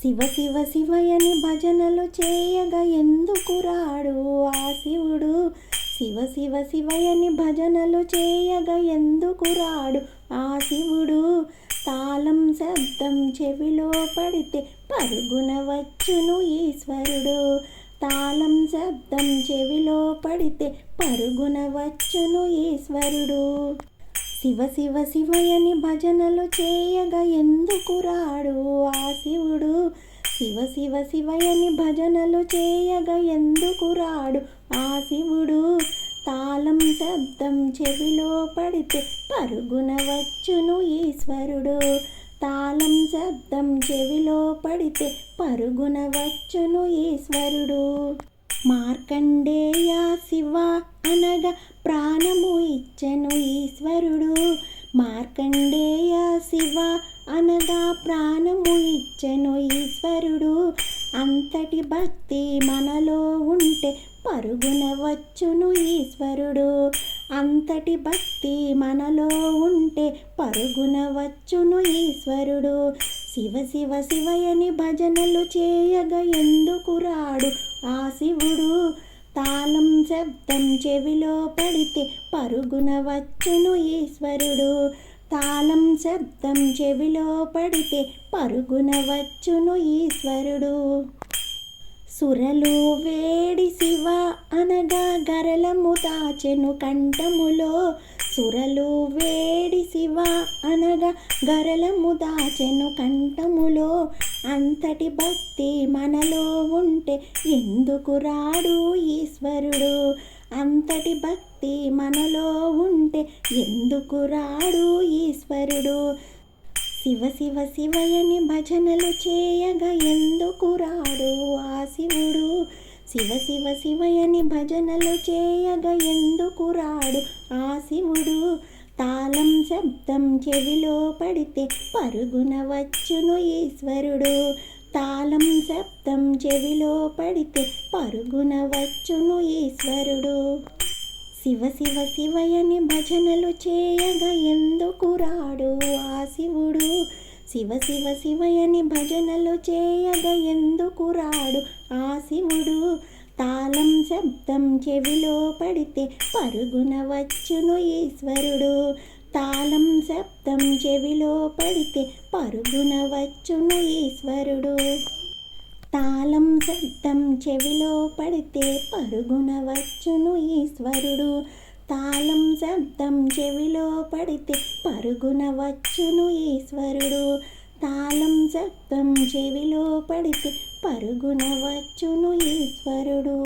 శివ శివ శివయని భజనలు చేయగా ఎందుకు రాడు ఆ శివుడు? శివ శివ శివయని భజనలు చేయగా ఎందుకు రాడు ఆ శివుడు? తాళం శబ్దం చెవిలో పడితే పరుగున వచ్చును ఈశ్వరుడు. తాళం శబ్దం చెవిలో పడితే పరుగున వచ్చును ఈశ్వరుడు. శివ శివ శివయని భజనలు చేయగా ఎందుకు రాడు ఆ శివుడు? శివ శివ శివయని భజనలు చేయగా ఎందుకు రాడు ఆ శివుడు? తాళం శబ్దం చెవిలో పడితే పరుగున వచ్చును ఈశ్వరుడు. తాళం శబ్దం చెవిలో పడితే పరుగున వచ్చును ఈశ్వరుడు. మార్కండేయ శివ అనగా ప్రాణము ఇచ్చెను ఈశ్వరుడు. మార్కండేయ శివ అనగా ప్రాణము ఇచ్చెను ఈశ్వరుడు. అంతటి భక్తి మనలో ఉంటే పరుగున వచ్చును ఈశ్వరుడు. అంతటి భక్తి మనలో ఉంటే పరుగున వచ్చును ఈశ్వరుడు. శివ శివ శివయని భజనలు చేయగా ఎందుకు రాడు ఆ శివుడు? తాళం శబ్దం చెవిలో పడితే పరుగున వచ్చును ఈశ్వరుడు. తాళం శబ్దం చెవిలో పడితే పరుగున వచ్చును ఈశ్వరుడు. సురలు వేడి శివ అనగా గరళము దాచెను కంఠములో. సురలు వేడి శివ అనగా గరళము దాచెను కంఠములో. అంతటి భక్తి మనలో ఉంటే ఎందుకు రాడు ఈశ్వరుడు? అంతటి భక్తి మనలో ఉంటే ఎందుకు రాడు ఈశ్వరుడు? శివ శివ శివయని భజనలు చేయగా ఎందుకు రాడు ఆ శివుడు? శివ శివ శివయని భజనలు చేయగా ఎందుకు రాడు ఆ శివుడు? తాళం శబ్దం చెవిలో పడితే పరుగున వచ్చును ఈశ్వరుడు. తాళం శబ్దం చెవిలో పడితే పరుగున వచ్చును ఈశ్వరుడు. శివ శివ శివయని భజనలు చేయగా ఎందుకు రాడు ఆ శివుడు? శివ శివ శివయని భజనలు చేయగా ఎందుకు రాడు ఆ శివుడు? తాళం శబ్దం చెవిలో పడితే పరుగున వచ్చును ఈశ్వరుడు. తాళం శబ్దం చెవిలో పడితే పరుగున వచ్చును ఈశ్వరుడు. తాళం శబ్దం చెవిలో పడితే పరుగున వచ్చును ఈశ్వరుడు. తాళం శబ్దం చెవిలో పడితే పరుగున వచ్చును ఈశ్వరుడు. తాళం శబ్దం చెవిలో పడితే పరుగున వచ్చును ఈశ్వరుడు.